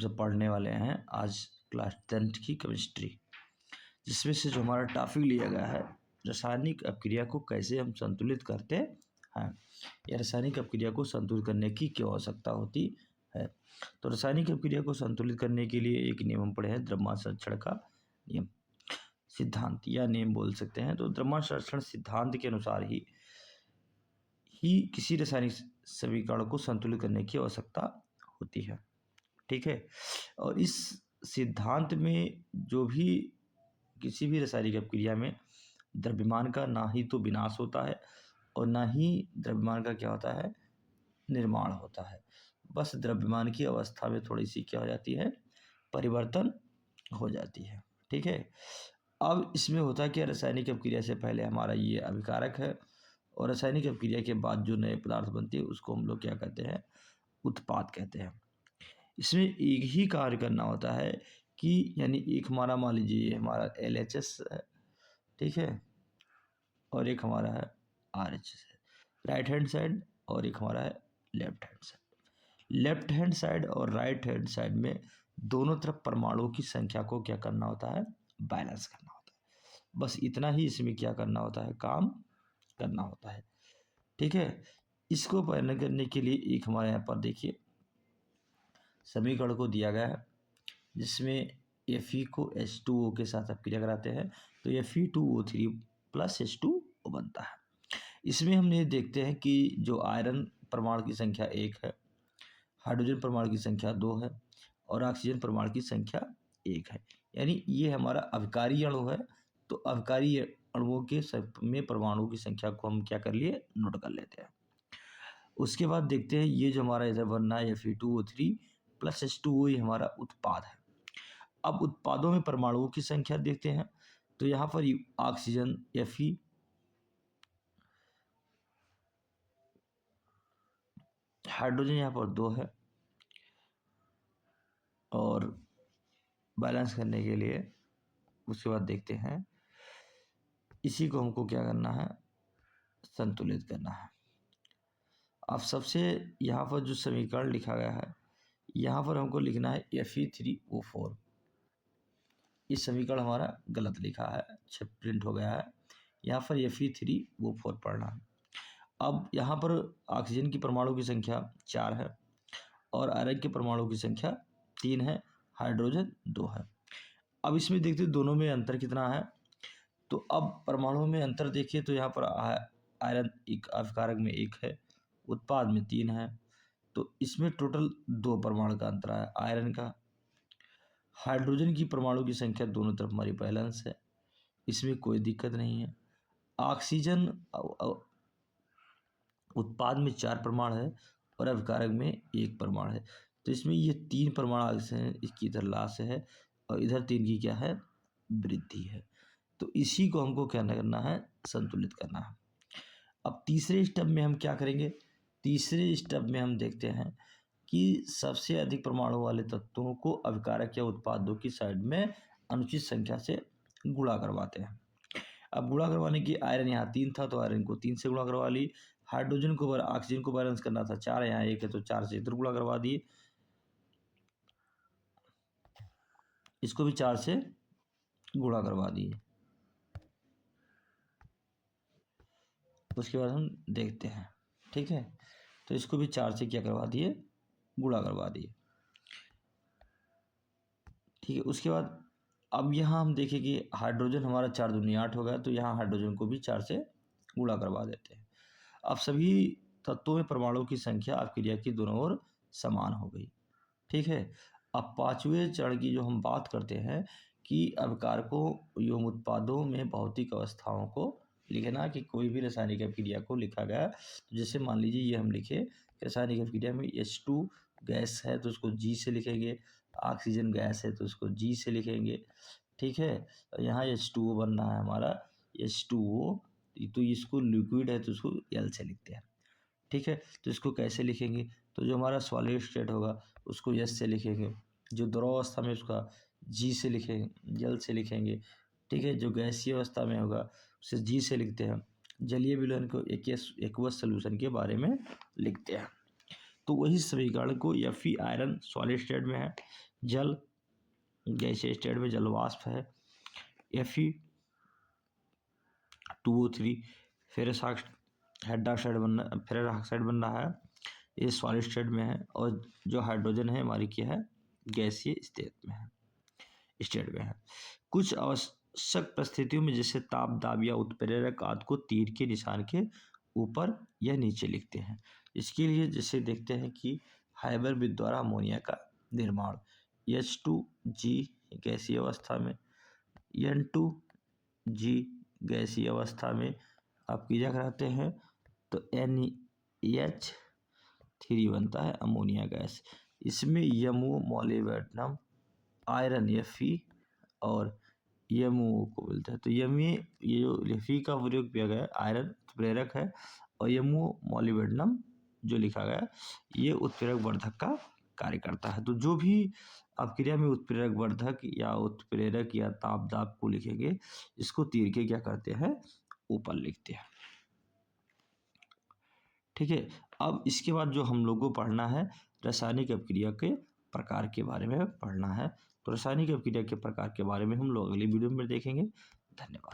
सब पढ़ने वाले हैं आज क्लास 10th की केमिस्ट्री, जिसमें से जो हमारा टॉपिक लिया गया है रासायनिक अपक्रिया को कैसे हम संतुलित करते हैं या रासायनिक अपक्रिया को संतुलित करने की क्या आवश्यकता होती है। तो रासायनिक अपक्रिया को संतुलित करने के लिए एक नियम हम पढ़े हैं, द्रव्यमान संरक्षण का नियम, सिद्धांत या नियम बोल सकते हैं। तो द्रव्यमान संरक्षण सिद्धांत के अनुसार ही किसी रासायनिक समीकरण को संतुलित करने की आवश्यकता होती है। ठीक है, और इस सिद्धांत में जो भी किसी भी रासायनिक अपक्रिया में द्रव्यमान का ना ही तो विनाश होता है और ना ही द्रव्यमान का क्या होता है, निर्माण होता है। बस द्रव्यमान की अवस्था में थोड़ी सी क्या हो जाती है, परिवर्तन हो जाती है। ठीक है, अब इसमें होता है कि रासायनिक अपक्रिया से पहले हमारा ये अभिकारक है और रासायनिक अपक्रिया के बाद जो नए पदार्थ बनते हैं उसको हम लोग क्या कहते हैं, उत्पाद कहते हैं। इसमें एक ही कार्य करना होता है कि यानी एक हमारा मान लीजिए हमारा LHS है, ठीक है, और एक हमारा है RHS है, राइट हैंड साइड, और एक हमारा है left hand side. Left hand side और राइट हैंड साइड में दोनों तरफ परमाणुओं की संख्या को क्या करना होता है, बैलेंस करना होता है। बस इतना ही इसमें क्या करना होता है, काम करना होता है। ठीक है, इसको बैलेंस करने के लिए एक हमारे यहाँ पर देखिए समीकरण को दिया गया है, जिसमें Fe को H2O के साथ अपक्रिया कराते हैं तो Fe2O3 प्लस H2O बनता है। इसमें हम ये देखते हैं कि जो आयरन परमाणु की संख्या 1 है, हाइड्रोजन परमाणु की संख्या 2 है और ऑक्सीजन परमाणु की संख्या 1 है। यानी ये हमारा अभिकारी अणु है। तो अभिकारी अणुओं के में परमाणु की संख्या को हम क्या कर लिए, नोट कर लेते हैं। उसके बाद देखते हैं ये जो हमारा इधर बनना है Fe2O3 प्लस H2O, ये हमारा उत्पाद है। अब उत्पादों में परमाणुओं की संख्या देखते हैं तो यहाँ पर ऑक्सीजन Fe, हाइड्रोजन यहाँ पर 2 है, और बैलेंस करने के लिए उसके बाद देखते हैं इसी को हमको क्या करना है, संतुलित करना है। अब सबसे यहाँ पर जो समीकरण लिखा गया है यहाँ पर हमको लिखना है Fe3O4। इस समीकरण हमारा गलत लिखा है, अच्छा प्रिंट हो गया है, यहाँ पर Fe3O4 पढ़ना है। अब यहाँ पर ऑक्सीजन की परमाणु की संख्या 4 है और आयरन के परमाणु की संख्या 3 है, हाइड्रोजन 2 है। अब इसमें देखते हैं दोनों में अंतर कितना है। तो अब परमाणुओं में अंतर देखिए तो यहाँ पर आयरन एक अभिकारक में 1 है, उत्पाद में 3 है, तो इसमें टोटल 2 परमाणु का अंतर है आयरन का। हाइड्रोजन की परमाणु की संख्या दोनों तरफ हमारी बैलेंस है, इसमें कोई दिक्कत नहीं है। ऑक्सीजन उत्पाद में 4 परमाणु है और अभिकारक में 1 परमाणु है, तो इसमें ये 3 परमाणु हैं, इसकी इधर लाश है और इधर 3 की क्या है, वृद्धि है। तो इसी को हमको क्या करना है, संतुलित करना है। अब तीसरे स्टेप में हम क्या करेंगे, तीसरे स्टेप में हम देखते हैं कि सबसे अधिक परमाणु वाले तत्वों को अभिकारक या उत्पादों की साइड में अनुचित संख्या से गुणा करवाते हैं। अब गुणा करवाने की, आयरन यहाँ 3 था तो आयरन को 3 से गुणा करवा ली, हाइड्रोजन को ऑक्सीजन को बैलेंस करना था 4, यहाँ 1 है तो 4 से इधर गुणा करवा दिए, इसको भी 4 से गुणा करवा दिए। उसके बाद हम देखते हैं, ठीक है, तो इसको भी 4 से क्या करवा दिए, गुणा करवा दिए। ठीक है, उसके बाद अब यहाँ हम देखें कि हाइड्रोजन हमारा 4 दूनी 8 हो गया, तो यहाँ हाइड्रोजन को भी 4 से गुणा करवा देते हैं। अब सभी तत्वों में परमाणुओं की संख्या अपक्रिया की दोनों ओर समान हो गई। ठीक है, अब 5वें चरण की जो हम बात करते हैं कि अभिकारकों एवं उत्पादों में भौतिक अवस्थाओं को लिखना, कि कोई भी रासायनिक अपक्रिया को लिखा गया, तो जैसे मान लीजिए ये हम लिखे रासायनिक अपक्रिया में H2 गैस है तो उसको G से लिखेंगे, ऑक्सीजन गैस है तो उसको G से लिखेंगे। ठीक है, यहाँ H2O बनना है हमारा, H2O, तो इसको लिक्विड है तो उसको L से लिखते हैं। ठीक है, तो इसको कैसे लिखेंगे, तो जो हमारा सॉलिड स्टेट होगा उसको S से लिखेंगे, जो द्रव अवस्था में उसका G से लिखेंगे, L से लिखेंगे। ठीक है, जो गैसीय अवस्था में होगा उसे G से लिखते हैं। जलीय विलयन को एक्वस सॉल्यूशन के बारे में लिखते हैं। तो वही समीकरण को Fe आयरन सॉलिड स्टेट में है जल, गैसीय स्टेट में जल वाष्प है। Fe2O3 फेरस हाइड्रोक्साइड बन रहा है, ये सॉलिड स्टेट में है। और जो हाइड्रोजन है हमारी क्या है, गैसीय स्टेट में है। कुछ आवश्यक परिस्थितियों में जैसे ताप दाब या उत्प्रेरक आदि को तीर के निशान के ऊपर या नीचे लिखते हैं। इसके लिए जैसे देखते हैं कि हाइबरबिद द्वारा अमोनिया का निर्माण, H2G गैसीय अवस्था में, N2G गैसीय अवस्था में आप क्रिया कराते हैं तो NH3 बनता है अमोनिया गैस। इसमें यमो, मोलिब्डेनम, आयरन Fe और यमो को बोलते हैं। तो ये जो फी का प्रयोग किया गया है, आयरन उत्प्रेरक है, और यमो मोलिब्डेनम जो लिखा गया ये उत्प्रेरक वर्धक का कार्य करता है। तो जो भी आप क्रिया में उत्प्रेरक वर्धक या उत्प्रेरक या ताप दाब को लिखेंगे, इसको तीर के क्या करते हैं, ऊपर लिखते हैं। ठीक है। अब इसके बाद जो हम लोग को पढ़ना है, रासायनिक अपक्रिया के प्रकार के बारे में पढ़ना है। तो रासायनिक अपक्रिया के प्रकार के बारे में हम लोग अगली वीडियो में देखेंगे। धन्यवाद।